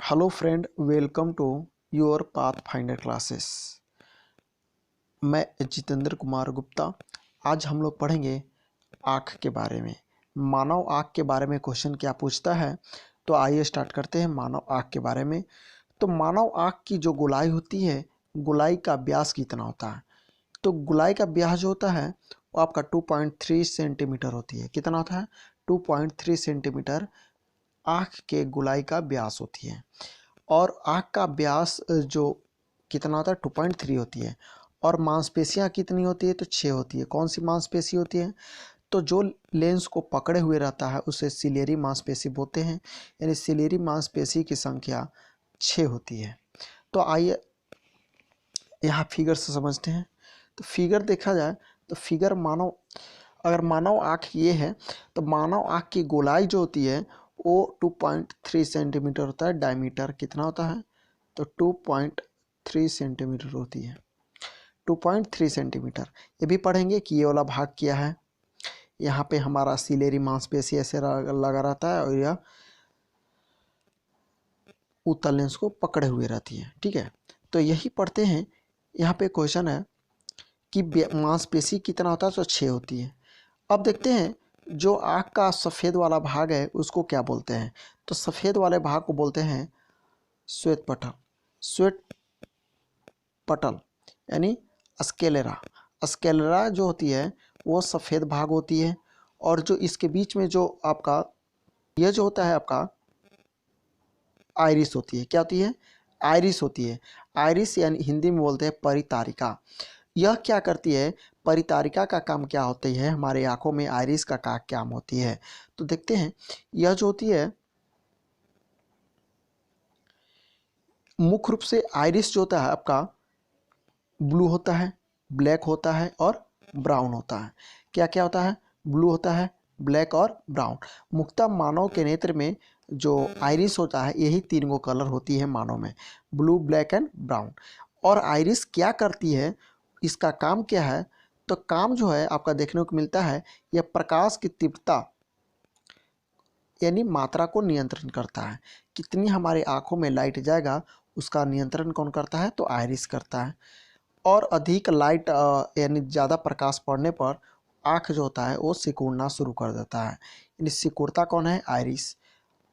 Hello friend, welcome to your path finder classes. मैं जितेंद्र कुमार गुप्ता। आज हम लोग पढ़ेंगे आँख के बारे में। मानव आँख के बारे में क्वेश्चन क्या पूछता है, तो आइए स्टार्ट करते हैं मानव आँख के बारे में। तो मानव आँख की जो गोलाई होती है, गोलाई का व्यास कितना होता है? तो गोलाई का व्यास जो होता है वो आपका 2.3 सेंटीमीटर होती है। कितना होता है? 2.3 सेंटीमीटर आँख के गोलाई का व्यास होती है। और आँख का व्यास जो कितना होता है 2.3 होती है। और मांसपेशियाँ कितनी होती है? तो 6 होती है। कौन सी मांसपेशी होती है? तो जो लेंस को पकड़े हुए रहता है उसे सिलेरी मांसपेशी बोलते हैं। यानी सिलेरी मांसपेशी की संख्या 6 होती है। तो आइए यहाँ फिगर से समझते हैं। तो फिगर देखा जाए तो फिगर अगर मानव आँख ये है तो मानव आँख की गोलाई जो होती है वो 2.3 सेंटीमीटर होता है। डायमीटर कितना होता है? तो 2.3 सेंटीमीटर होती है। 2.3 सेंटीमीटर। ये भी पढ़ेंगे कि ये वाला भाग क्या है। यहाँ पे हमारा सिलेरी मांसपेशी ऐसे लगा रहता है और यह उत्तल लेंस को पकड़े हुए रहती है। ठीक है, तो यही पढ़ते हैं। यहाँ पे क्वेश्चन है कि मांसपेशी कितना होता है? तो 6 होती है। अब देखते हैं जो आँख का सफ़ेद वाला भाग है उसको क्या बोलते हैं? तो सफ़ेद वाले भाग को बोलते हैं श्वेत पटल। श्वेत पटल यानी स्क्लेरा। स्क्लेरा जो होती है वो सफ़ेद भाग होती है। और जो इसके बीच में जो आपका ये जो होता है आपका आइरिस होती है। क्या होती है? आइरिस होती है। आइरिस यानी हिंदी में बोलते हैं परितारिका। यह क्या करती है? परितारिका का काम क्या होती है? हमारे आँखों में आइरिस का काम होती है। तो देखते हैं, यह जो होती है मुख्य रूप से आइरिस जो होता है आपका ब्लू होता है, ब्लैक होता है और ब्राउन होता है। क्या क्या होता है? ब्लू होता है, ब्लैक और ब्राउन। मुख्यतः मानव के नेत्र में जो आइरिस होता है यही 3 गो कलर होती है मानव में, ब्लू, ब्लैक एंड ब्राउन। और आइरिस क्या करती है, इसका काम क्या है? तो काम जो है आपका देखने को मिलता है, यह प्रकाश की तीव्रता यानी मात्रा को नियंत्रण करता है। कितनी हमारे आँखों में लाइट जाएगा उसका नियंत्रण कौन करता है? तो आइरिस करता है। और अधिक लाइट यानी ज़्यादा प्रकाश पड़ने पर आँख जो होता है वो सिकुड़ना शुरू कर देता है। यानी सिकुड़ता कौन है? आइरिस।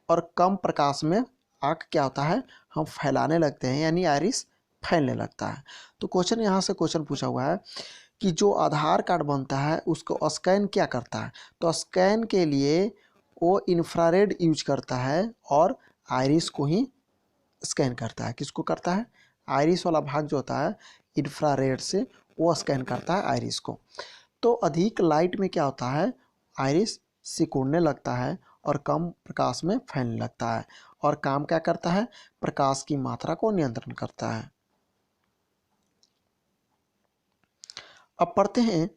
और कम प्रकाश में आँख क्या होता है? हम फैलाने लगते हैं, यानी आइरिस फैलने लगता है। तो क्वेश्चन यहाँ से क्वेश्चन पूछा हुआ है कि जो आधार कार्ड बनता है उसको स्कैन क्या करता है? तो स्कैन के लिए वो इंफ्रारेड यूज करता है और आइरिस को ही स्कैन करता है। किसको करता है? आइरिस वाला भाग जो होता है इंफ्रारेड से वो स्कैन करता है आइरिस को। तो अधिक लाइट में क्या होता है? आइरिस सिकुड़ने लगता है और कम प्रकाश में फैलने लगता है। और काम क्या करता है? प्रकाश की मात्रा को नियंत्रण करता है। अब पढ़ते हैं,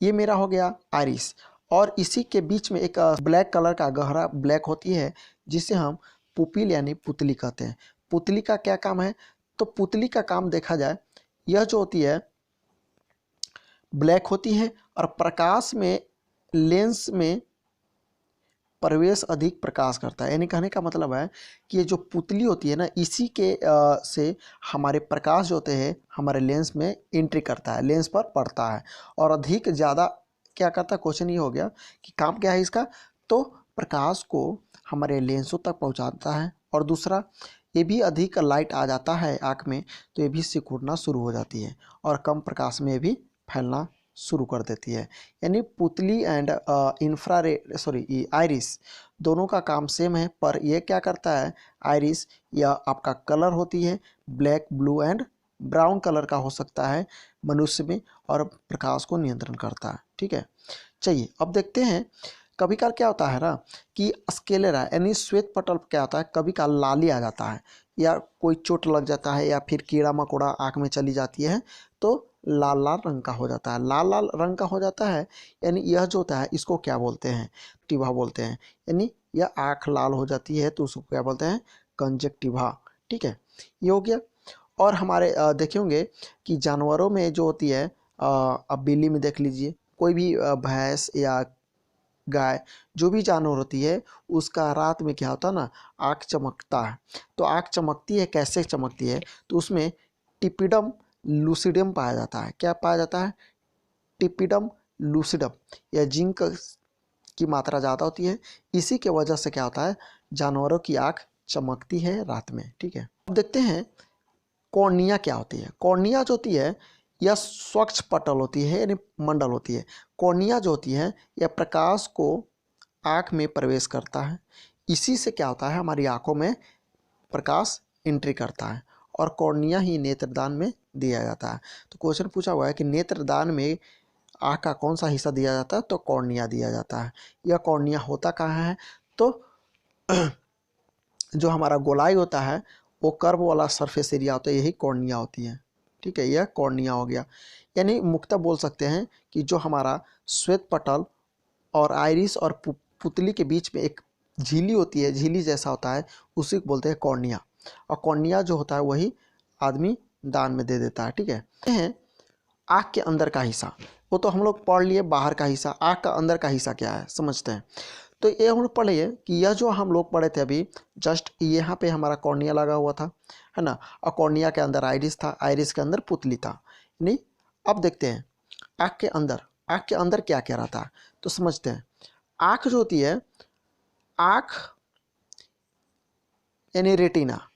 ये मेरा हो गया आइरिस। और इसी के बीच में एक ब्लैक कलर का गहरा ब्लैक होती है जिसे हम पुपिल यानी पुतली कहते हैं। पुतली का क्या काम है? तो पुतली का काम देखा जाए, यह जो होती है ब्लैक होती है और प्रकाश में लेंस में प्रवेश अधिक प्रकाश करता है। यानी कहने का मतलब है कि ये जो पुतली होती है ना, इसी के से हमारे प्रकाश जो होते हैं हमारे लेंस में एंट्री करता है, लेंस पर पड़ता है और अधिक ज़्यादा क्या करता है? क्वेश्चन ये हो गया कि काम क्या है इसका? तो प्रकाश को हमारे लेंसों तक पहुंचाता है। और दूसरा, ये भी अधिक लाइट आ जाता है आँख में तो ये भी सिकुड़ना शुरू हो जाती है और कम प्रकाश में भी फैलना शुरू कर देती है। यानी पुतली एंड आइरिस दोनों का काम सेम है, पर ये क्या करता है? आइरिस या आपका कलर होती है black, blue and brown colour का हो सकता है मनुष्य में और प्रकाश को नियंत्रण करता है। ठीक है, चलिए अब देखते हैं। कभी काल क्या होता है ना कि स्क्लेरा यानी श्वेत पटल क्या होता है, कभी काल लाली आ जाता है या कोई चोट लग जाता है या फिर कीड़ा मकोड़ा आँख में चली जाती है तो लाल लाल रंग का हो जाता है। लाल लाल रंग का हो जाता है यानी यह जो होता है इसको क्या बोलते हैं? टिभा बोलते हैं। यानी यह आँख लाल हो जाती है तो उसको क्या बोलते हैं? कंजक्टिवा। ठीक है, ये हो गया। और हमारे देखे होंगे कि जानवरों में जो होती है, अब बिल्ली में देख लीजिए, कोई भी भैंस या गाय, जो भी जानवर होती है उसका रात में क्या होता है ना, आँख चमकता है। तो आँख चमकती है, कैसे चमकती है, तो उसमें टिपिडम लूसिडम पाया जाता है। क्या पाया जाता है? टिपिडम लूसिडम, या जिंक की मात्रा ज़्यादा होती है। इसी के वजह से क्या होता है, जानवरों की आँख चमकती है रात में। ठीक है, अब देखते हैं कॉर्निया क्या होती है। कॉर्निया जो होती है यह स्वच्छ पटल होती है, यानी मंडल होती है। कॉर्निया जो होती है यह प्रकाश को आँख में प्रवेश करता है। इसी से क्या होता है, हमारी आँखों में प्रकाश एंट्री करता है, और कॉर्निया ही नेत्रदान में दिया जाता है। तो क्वेश्चन पूछा हुआ है कि नेत्रदान में आँख का कौन सा हिस्सा दिया जाता है, तो कॉर्निया दिया जाता है। यह कॉर्निया होता कहाँ है, तो जो हमारा गोलाई होता है वो कर्व वाला सरफेस एरिया होता है, यही कॉर्निया होती है। ठीक है, यह कॉर्निया हो गया। यानी मुख्यतः बोल सकते हैं कि जो हमारा श्वेत पटल और आइरिस और पुतली के बीच में एक झिल्ली होती है, झिल्ली जैसा होता है, उसी को बोलते हैं कॉर्निया। और कॉर्निया जो होता है वही आदमी दान में दे देता है। ठीक है, आँख के अंदर का हिस्सा, वो तो हम लोग पढ़ लिए बाहर का हिस्सा। आँख का अंदर का हिस्सा क्या है समझते हैं। तो ये हम लोग पढ़े कि यह जो हम लोग पढ़े थे अभी जस्ट, यहाँ पे हमारा कॉर्निया लगा हुआ था, है ना, और कॉर्निया के अंदर आइरिस था, आइरिस के अंदर पुतली था। नहीं, अब देखते हैं आँख के अंदर, आँख के अंदर क्या क्या रहता है, तो समझते हैं। आँख जो होती है, आँख यानी रेटिना,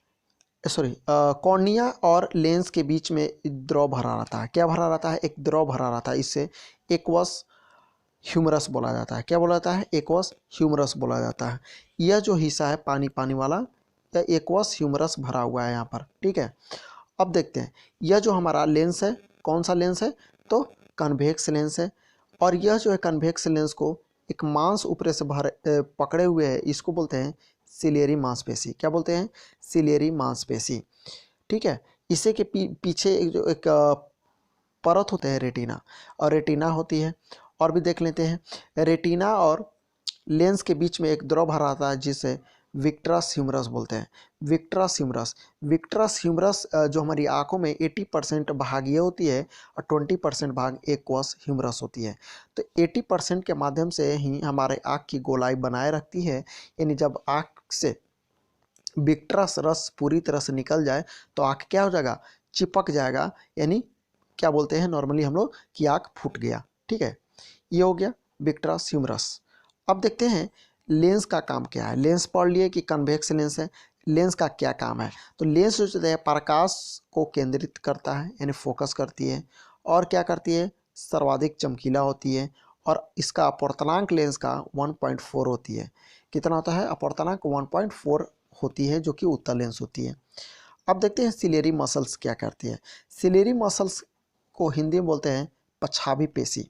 सॉरी, कॉर्निया और लेंस के बीच में द्रव भरा रहता है। क्या भरा रहता है? एक द्रव भरा रहता है। इससे एक्वस ह्यूमरस बोला जाता है। क्या बोला जाता है? एक्वस ह्यूमरस बोला जाता है। यह जो हिस्सा है पानी पानी वाला, यह एक्वस ह्यूमरस भरा हुआ है यहाँ पर। ठीक है, अब देखते हैं यह जो हमारा लेंस है, कौन सा लेंस है, तो कन्वेक्स लेंस है। और यह जो है कन्वेक्स लेंस को एक मांस ऊपर से पकड़े हुए है, इसको बोलते हैं सिलेरी मांसपेशी। क्या बोलते हैं? सिलेरी मांसपेशी। ठीक है, इसे के पीछे एक परत होते हैं रेटिना, और रेटिना होती है। और भी देख लेते हैं, रेटिना और लेंस के बीच में एक द्रव भरा आता है जिसे विट्रस ह्यूमरस बोलते हैं। विट्रस ह्यूमरस, विट्रस ह्यूमरस जो हमारी आंखों में 80% भाग ये होती है और 20% भाग एक्वस ह्यूमरस होती है। तो 80% के माध्यम से ही हमारे आँख की गोलाई बनाए रखती है। यानी जब आँख से विट्रस रस पूरी तरह से निकल जाए तो आँख क्या हो जाएगा? चिपक जाएगा। यानी क्या बोलते हैं नॉर्मली हम लोग कि आँख फूट गया। ठीक है, ये हो गया विट्रस ह्यूमरस। अब देखते हैं लेंस का काम क्या है। लेंस पढ़ लिए कि कन्वेक्स लेंस है। लेंस का क्या काम है? तो लेंस जो है प्रकाश को केंद्रित करता है, यानी फोकस करती है। और क्या करती है? सर्वाधिक चमकीला होती है। और इसका अपवर्तनांक लेंस का 1.4 होती है। कितना होता है? अपवर्तनांक 1.4 होती है, जो कि उत्तल लेंस होती है। अब देखते हैं सिलेरी मसल्स क्या करती है। सिलेरी मसल्स को हिंदी में बोलते हैं पछावी पेशी।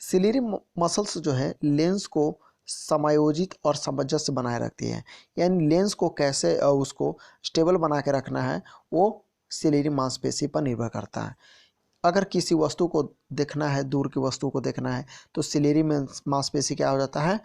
सिलेरी मसल्स जो है लेंस को समायोजित और सामंजस्य बनाए रखती है। यानी लेंस को कैसे उसको स्टेबल बना के रखना है वो सिलेरी मांसपेशी पर निर्भर करता है। अगर किसी वस्तु को देखना है, दूर की वस्तु को देखना है, तो सिलेरी मांसपेशी क्या हो जाता है?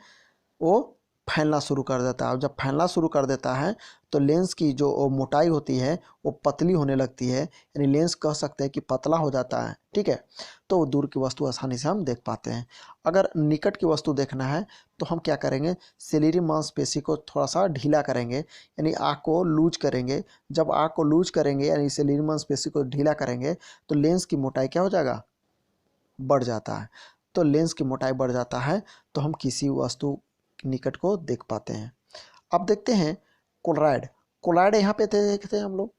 वो फैलना शुरू कर देता है। और जब फैलना शुरू कर देता है तो लेंस की जो मोटाई होती है वो पतली होने लगती है। यानी लेंस कह सकते हैं कि पतला हो जाता है। ठीक है, तो दूर की वस्तु आसानी से हम देख पाते हैं। अगर निकट की वस्तु देखना है तो हम क्या करेंगे? सिलेरी मांसपेशी को थोड़ा सा ढीला करेंगे, यानी आँख को लूज करेंगे। जब आँख को लूज करेंगे यानी सिलेरी मांसपेशी को ढीला करेंगे तो लेंस की मोटाई क्या हो जाएगा? बढ़ जाता है। तो लेंस की मोटाई बढ़ जाता है तो हम किसी वस्तु निकट को देख पाते हैं। अब देखते हैं कोलराइड। कोलराइड यहाँ पे देखते हैं हम लोग,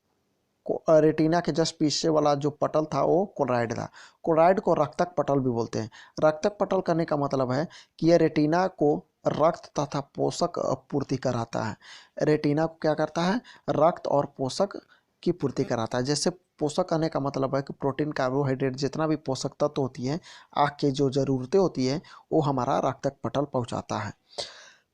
रेटिना के जस्ट पीछे वाला जो पटल था वो कोलराइड था। कोलराइड को रक्तक पटल भी बोलते हैं। रक्तक पटल करने का मतलब है कि यह रेटिना को रक्त तथा पोषक पूर्ति कराता है। रेटिना को क्या करता है? रक्त और पोषक की पूर्ति कराता है। जैसे पोषक कहने का मतलब है कि प्रोटीन, कार्बोहाइड्रेट, जितना भी पोषक तत्व होती है आँख की जो ज़रूरतें होती है वो हमारा रक्तक पटल पहुँचाता है।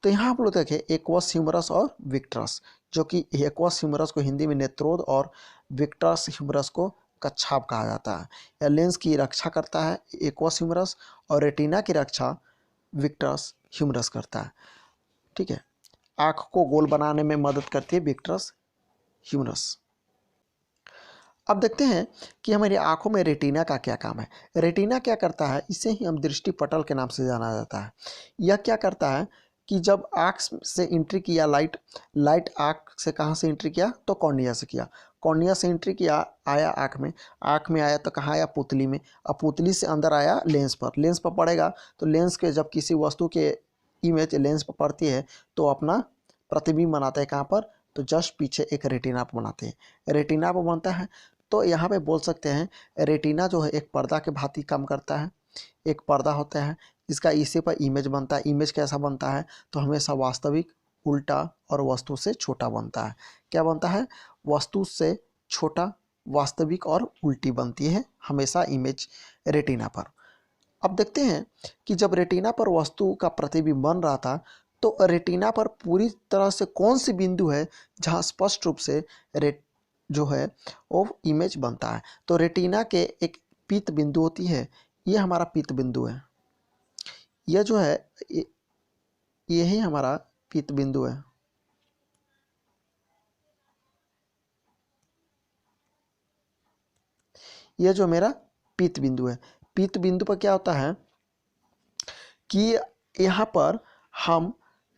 तो यहाँ आप लोग देखें एक्वस ह्यूमरस और विट्रस, जो कि एक्वस ह्यूमरस को हिंदी में नेत्रोद और विट्रस ह्यूमरस को कच्छाप कहा जाता है। यह लेंस की रक्षा करता है एक्वस ह्यूमरस, और रेटिना की रक्षा विट्रस ह्यूमरस करता है। ठीक है, आँख को गोल बनाने में मदद करती है विट्रस ह्यूमरस। अब देखते हैं कि हमारी आंखों में रेटिना का क्या काम है। रेटिना क्या करता है, इसे ही हम दृष्टि पटल के नाम से जाना जाता है। यह क्या करता है कि जब आँख से एंट्री किया लाइट आँख से कहाँ से एंट्री किया, तो कॉर्निया से किया। कॉर्निया से एंट्री किया, आया आँख में आया तो कहाँ आया, पुतली में। अब पुतली से अंदर आया लेंस पर, लेंस पर पड़ेगा तो लेंस के जब किसी वस्तु के इमेज लेंस पर पड़ती है तो अपना प्रतिबिंब बनाते हैं। कहाँ पर, तो जस्ट पीछे एक रेटिना पर बनाते हैं। रेटिना पर बनता है तो यहाँ पे बोल सकते हैं रेटिना जो है एक पर्दा के भांति काम करता है। एक पर्दा होता है, इसका इसी पर इमेज बनता है। इमेज कैसा बनता है, तो हमेशा वास्तविक, उल्टा और वस्तु से छोटा बनता है। क्या बनता है, वस्तु से छोटा, वास्तविक और उल्टी बनती है हमेशा इमेज रेटिना पर। अब देखते हैं कि जब रेटिना पर वस्तु का प्रतिबिंब बन रहा था तो रेटिना पर पूरी तरह से कौन सी बिंदु है जहां स्पष्ट रूप से जो है वो इमेज बनता है। तो रेटिना के एक पीत बिंदु होती है, ये हमारा पीत बिंदु है। यह जो है यही हमारा पीत बिंदु है। यह जो मेरा पीत बिंदु है, पीत बिंदु पर क्या होता है कि यहाँ पर हम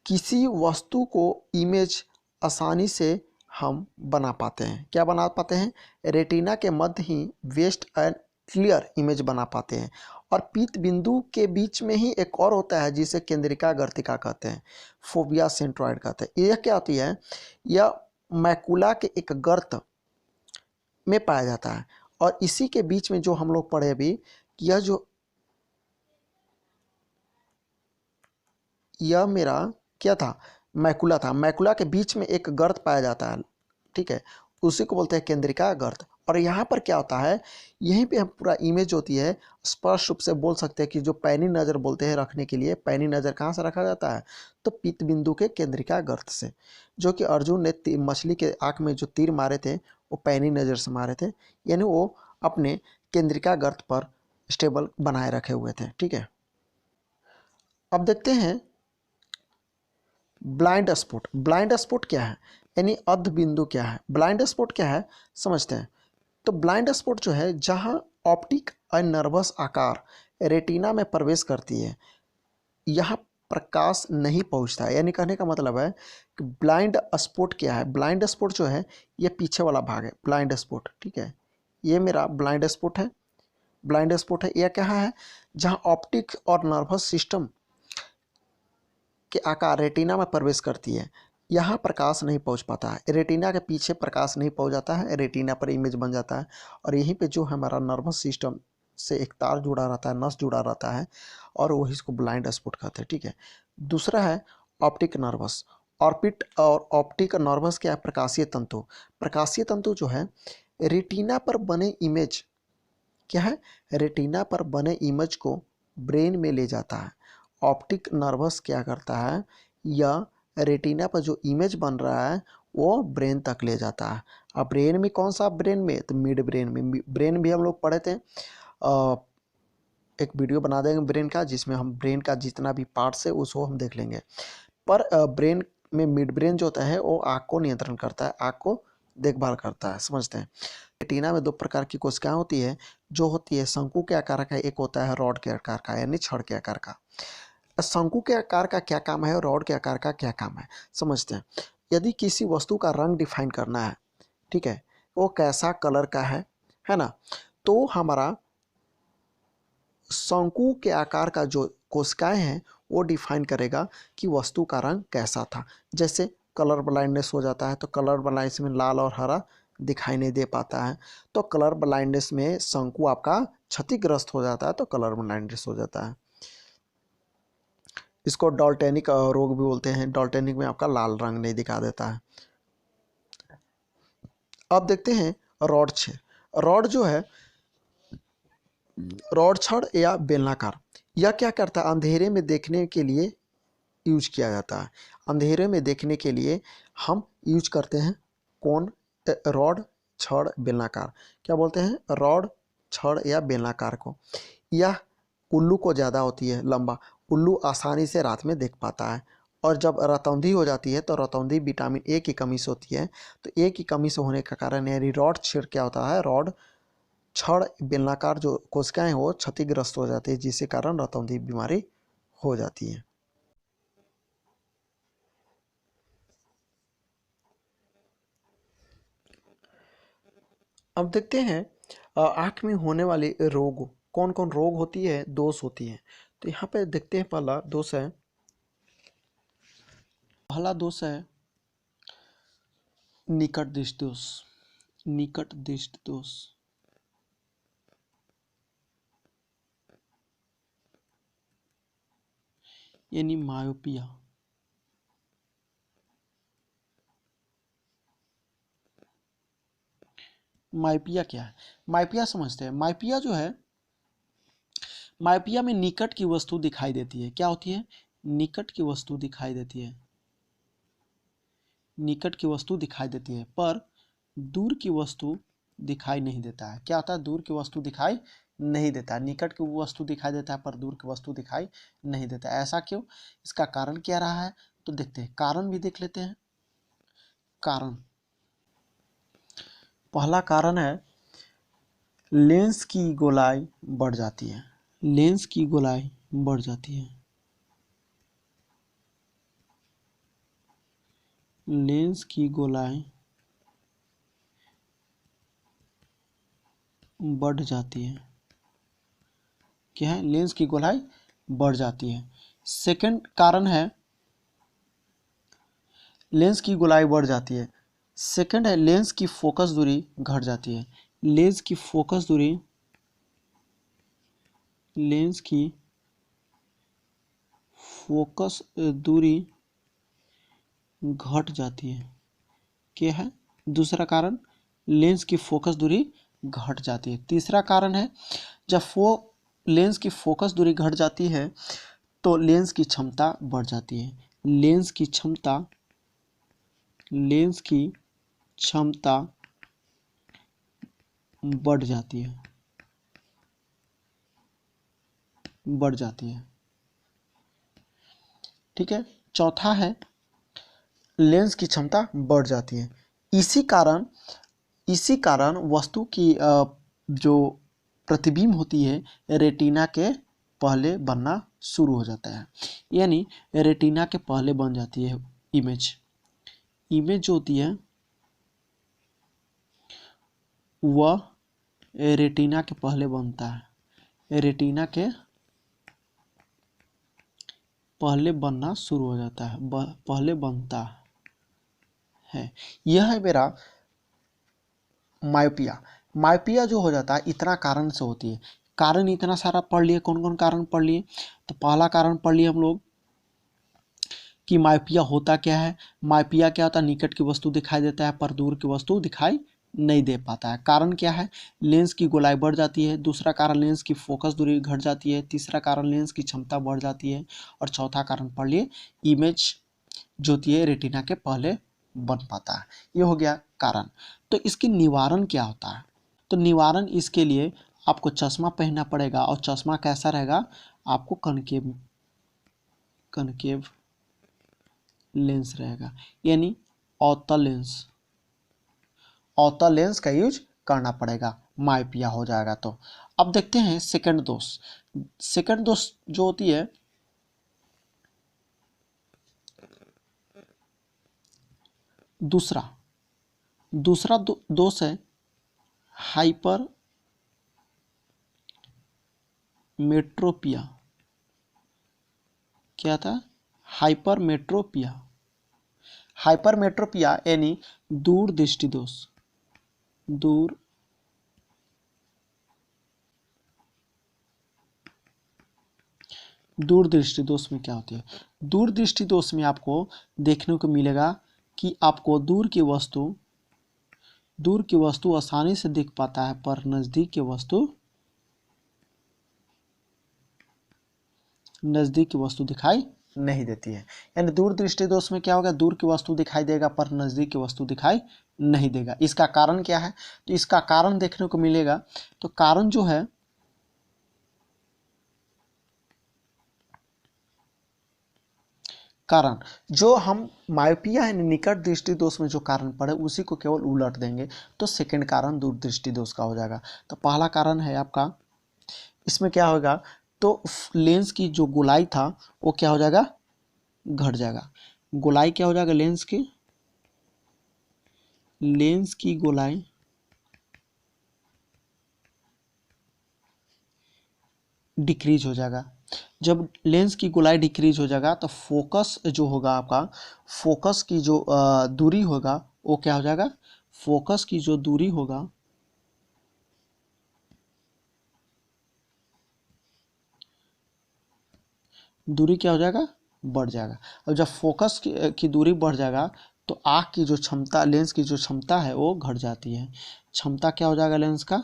किसी वस्तु को इमेज आसानी से हम बना पाते हैं। क्या बना पाते हैं, रेटिना के मध्य ही वेस्ट एंड क्लियर इमेज बना पाते हैं। और पीत बिंदु के बीच में ही एक और होता है जिसे केंद्रिका गर्तिका कहते हैं, फोबिया सेंट्रॉइड कहते हैं। यह क्या होती है, यह मैकुला के एक गर्त में पाया जाता है। और इसी के बीच में जो हम लोग पढ़े अभी, यह मेरा क्या था, मैकुला था। मैकुला के बीच में एक गर्त पाया जाता है, ठीक है, उसी को बोलते हैं केंद्रिका गर्त। और यहाँ पर क्या होता है, यहीं पे हम पूरा इमेज होती है। स्पष्ट रूप से बोल सकते हैं कि जो पैनी नज़र बोलते हैं रखने के लिए, पैनी नज़र कहाँ से रखा जाता है, तो पीत बिंदु के केंद्रिका गर्त से। जो कि अर्जुन ने मछली के आँख में जो तीर मारे थे वो पैनी नज़र से मारे थे, यानी वो अपने केंद्रिका गर्त पर स्टेबल बनाए रखे हुए थे, ठीक है। अब देखते हैं ब्लाइंड स्पॉट। ब्लाइंड स्पॉट क्या है, यानी अध बिंदु क्या है। ब्लाइंड स्पॉट क्या है समझते हैं। तो ब्लाइंड स्पॉट जो है जहां ऑप्टिक और नर्वस आकार रेटिना में प्रवेश करती है, यहाँ प्रकाश नहीं पहुंचता है। यानी कहने का मतलब है कि ब्लाइंड स्पॉट क्या है। ब्लाइंड स्पॉट जो है ये पीछे वाला भाग है ब्लाइंड स्पॉट, ठीक है। ये मेरा ब्लाइंड स्पॉट है। ब्लाइंड स्पॉट है, यह क्या है, जहां ऑप्टिक और नर्वस सिस्टम के आकार रेटिना में प्रवेश करती है, यहाँ प्रकाश नहीं पहुँच पाता है। रेटिना के पीछे प्रकाश नहीं पहुँच जाता है, रेटिना पर इमेज बन जाता है। और यहीं पे जो हमारा नर्वस सिस्टम से एक तार जुड़ा रहता है, नस जुड़ा रहता है, और वही इसको ब्लाइंड स्पॉट कहते हैं, ठीक है। दूसरा है ऑप्टिक नर्वस। ऑर्बिट और ऑप्टिक नर्वस क्या है, प्रकाशीय तंतु। प्रकाशीय तंतु जो है रेटिना पर बने इमेज क्या है, रेटिना पर बने इमेज को ब्रेन में ले जाता है। ऑप्टिक नर्वस क्या करता है, या रेटिना पर जो इमेज बन रहा है वो ब्रेन तक ले जाता है। अब ब्रेन में कौन सा, ब्रेन में तो मिड ब्रेन में। ब्रेन भी हम लोग पढ़े थे, एक वीडियो बना देंगे ब्रेन का जिसमें हम ब्रेन का जितना भी पार्ट्स है उसको हम देख लेंगे। पर ब्रेन में मिड ब्रेन जो होता है वो आँख को नियंत्रण करता है, आँख को देखभाल करता है, समझते हैं। रेटिना में दो प्रकार की कोशिकाएं होती है, जो होती है शंकु के आकार का, एक होता है रॉड के आकार का, यानी छड़ के आकार का। शंकु के आकार का क्या काम है और रॉड के आकार का क्या काम है, समझते हैं। यदि किसी वस्तु का रंग डिफाइन करना है, ठीक है, वो कैसा कलर का है ना, तो हमारा शंकु के आकार का जो कोशिकाएं हैं वो डिफाइन करेगा कि वस्तु का रंग कैसा था। जैसे कलर ब्लाइंडनेस हो जाता है तो कलर ब्लाइंडनेस में लाल और हरा दिखाई नहीं दे पाता है, तो कलर ब्लाइंडनेस में शंकु आपका क्षतिग्रस्त हो जाता है, तो कलर ब्लाइंडनेस हो जाता है। इसको डॉल्टेनिक रोग भी बोलते हैं। डॉल्टेनिक में आपका लाल रंग नहीं दिखा देता है। अब देखते हैं रॉड छेद। रॉड जो है, रॉड छड़ या बेलनाकार, यह क्या करता है, अंधेरे में देखने के लिए यूज किया जाता है। अंधेरे में देखने के लिए हम यूज करते हैं कौन, रॉड छड़ बेलनाकार। क्या बोलते हैं, रॉड छड़ या बेलनाकार को। यह उल्लू को ज़्यादा होती है लंबा, उल्लू आसानी से रात में देख पाता है। और जब रतौंधी हो जाती है तो रतौंधी विटामिन ए की कमी से होती है। तो ए की कमी से होने के कारण यानी रॉड छेड़ क्या होता है, रॉड छड़ बेलनाकार जो कोशिकाएं हो क्षतिग्रस्त हो जाती है, जिसके कारण रतौंधी बीमारी हो जाती है। अब देखते हैं आँख में होने वाले रोग, कौन कौन रोग होती है, दोष होती है। तो यहाँ पे देखते हैं पहला दोष है निकट दृष्टि दोष। निकट दृष्टि दोष यानी मायोपिया। मायोपिया क्या है? मायोपिया समझते हैं। मायोपिया जो है, मायोपिया में निकट की वस्तु दिखाई देती है। क्या होती है? निकट की वस्तु दिखाई देती है। निकट की वस्तु दिखाई देती है पर दूर की वस्तु दिखाई नहीं देता है। क्या होता है? दूर की वस्तु दिखाई नहीं देता है। निकट की वस्तु दिखाई देता है पर दूर की वस्तु दिखाई नहीं देता है। ऐसा क्यों? इसका कारण क्या रहा है? तो देखते हैं, कारण भी देख लेते हैं। कारण, पहला कारण है लेंस की गोलाई बढ़ जाती है। लेंस की गोलाई बढ़ जाती है। लेंस की गोलाई बढ़ जाती है। क्या है? लेंस की गोलाई बढ़ जाती है। सेकंड कारण है लेंस की गोलाई बढ़ जाती है। सेकंड है लेंस की फोकस दूरी घट जाती है। लेंस की फोकस दूरी, लेंस की फोकस दूरी घट जाती है। क्या है दूसरा कारण? लेंस की फोकस दूरी घट जाती है। तीसरा कारण है जब लेंस की फोकस दूरी घट जाती है तो लेंस की क्षमता बढ़ जाती है। लेंस की क्षमता बढ़ जाती है। बढ़ जाती है। ठीक है। चौथा है लेंस की क्षमता बढ़ जाती है। इसी कारण वस्तु की जो प्रतिबिंब होती है रेटिना के पहले बनना शुरू हो जाता है। यानी रेटिना के पहले बन जाती है इमेज। इमेज जो होती है वह रेटिना के पहले बनता है। रेटिना के पहले बनना शुरू हो जाता है, पहले बनता है। यह है मेरा मायोपिया। मायोपिया जो हो जाता है इतना कारण से होती है। कारण इतना सारा पढ़ लिए। कौन कौन कारण पढ़ लिए? तो पहला कारण पढ़ लिए हम लोग कि मायोपिया होता क्या है। मायोपिया क्या होता है? निकट की वस्तु दिखाई देता है पर दूर की वस्तु दिखाई नहीं दे पाता है। कारण क्या है? लेंस की गोलाई बढ़ जाती है। दूसरा कारण लेंस की फोकस दूरी घट जाती है। तीसरा कारण लेंस की क्षमता बढ़ जाती है। और चौथा कारण पढ़ लिए इमेज जो होती है रेटिना के पहले बन पाता है। ये हो गया कारण। तो इसकी निवारण क्या होता है? तो निवारण इसके लिए आपको चश्मा पहनना पड़ेगा। और चश्मा कैसा रहेगा? आपको कनकेव लेंस रहेगा, यानी अवतल लेंस का यूज करना पड़ेगा। मायोपिया हो जाएगा तो। अब देखते हैं सेकंड दोष। सेकंड दोष जो होती है दूसरा दोष है हाइपर मेट्रोपिया। क्या था? हाइपरमेट्रोपिया। हाइपरमेट्रोपिया यानी दूर दृष्टि दोष। दूर दृष्टि दोष में क्या होती है? दूर दृष्टि दोष में आपको देखने को मिलेगा कि आपको दूर की वस्तु आसानी से दिख पाता है पर नजदीक की वस्तु दिखाई नहीं देती है। यानी दूर दृष्टि दोष में क्या होगा? दूर की वस्तु दिखाई देगा पर नजदीक की वस्तु दिखाई नहीं देगा। इसका कारण क्या है? तो इसका कारण देखने को मिलेगा। तो कारण जो है कारण जो हम मायोपिया यानी निकट दृष्टि दोष में जो कारण पढ़े उसी को केवल उलट देंगे, तो सेकंड कारण दूरदृष्टि दोष का हो जाएगा। तो पहला कारण है आपका, इसमें क्या होगा, तो लेंस की जो गोलाई था वो क्या हो जाएगा, घट जाएगा। गोलाई क्या हो जाएगा, लेंस की गोलाई डिक्रीज हो जाएगा। जब लेंस की गोलाई डिक्रीज हो जाएगा तो फोकस जो होगा आपका, फोकस की जो दूरी होगा वो क्या हो जाएगा, फोकस की जो दूरी होगा दूरी क्या हो जाएगा, बढ़ जाएगा। और जब फोकस की दूरी बढ़ जाएगा तो आँख की जो क्षमता, लेंस की जो क्षमता है वो घट जाती है। क्षमता क्या हो जाएगा, लेंस का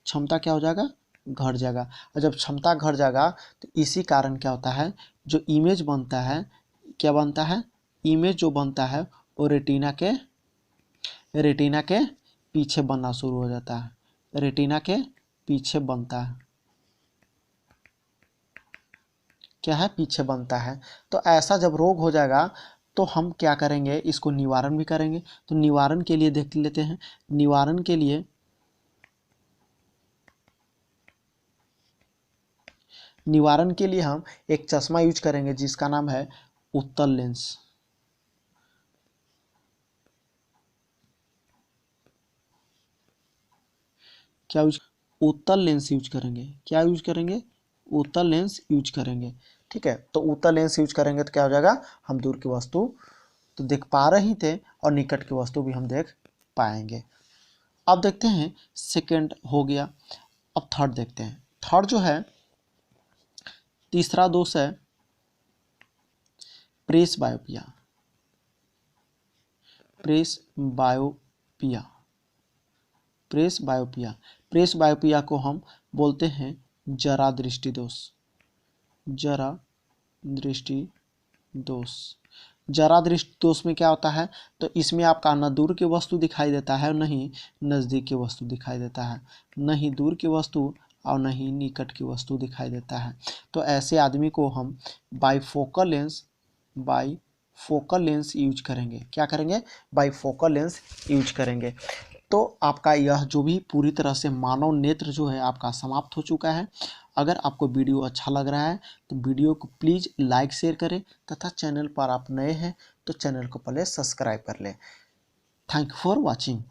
क्षमता क्या हो जाएगा, घट जाएगा। और जब क्षमता घट जाएगा तो इसी कारण क्या होता है, जो इमेज बनता है, क्या बनता है, इमेज जो बनता है वो रेटिना के पीछे बनना शुरू हो जाता है, रेटिना के पीछे बनता है, क्या है, पीछे बनता है। तो ऐसा जब रोग हो जाएगा तो हम क्या करेंगे, इसको निवारण भी करेंगे। तो निवारण के लिए देख लेते हैं, निवारण के लिए हम एक चश्मा यूज करेंगे जिसका नाम है उत्तल लेंस। क्या यूज, उत्तल लेंस यूज करेंगे, क्या यूज करेंगे, उत्तल लेंस यूज करेंगे। ठीक है, तो उत्तल लेंस यूज करेंगे तो क्या हो जाएगा, हम दूर की वस्तु तो देख पा रहे ही थे और निकट की वस्तु भी हम देख पाएंगे। अब देखते हैं, सेकंड हो गया। अब थर्ड देखते हैं। थर्ड जो है, तीसरा दोष है प्रेस बायोपिया। प्रेस बायोपिया, प्रेस बायोपिया, प्रेस बायोपिया को हम बोलते हैं जरा दृष्टि दोष, जरा दृष्टि दोष। जरा दृष्टि दोष में क्या होता है, तो इसमें आपका न दूर की वस्तु दिखाई देता है और न ही नज़दीक की वस्तु दिखाई देता है, न ही दूर की वस्तु और न ही निकट की वस्तु दिखाई देता है। तो ऐसे आदमी को हम बाईफोकल लेंस यूज करेंगे। क्या करेंगे, बाईफोकल लेंस यूज करेंगे। तो आपका यह जो भी पूरी तरह से मानव नेत्र जो है आपका समाप्त हो चुका है। अगर आपको वीडियो अच्छा लग रहा है तो वीडियो को प्लीज़ लाइक शेयर करें, तथा चैनल पर आप नए हैं तो चैनल को पहले सब्सक्राइब कर लें। Thank you for watching.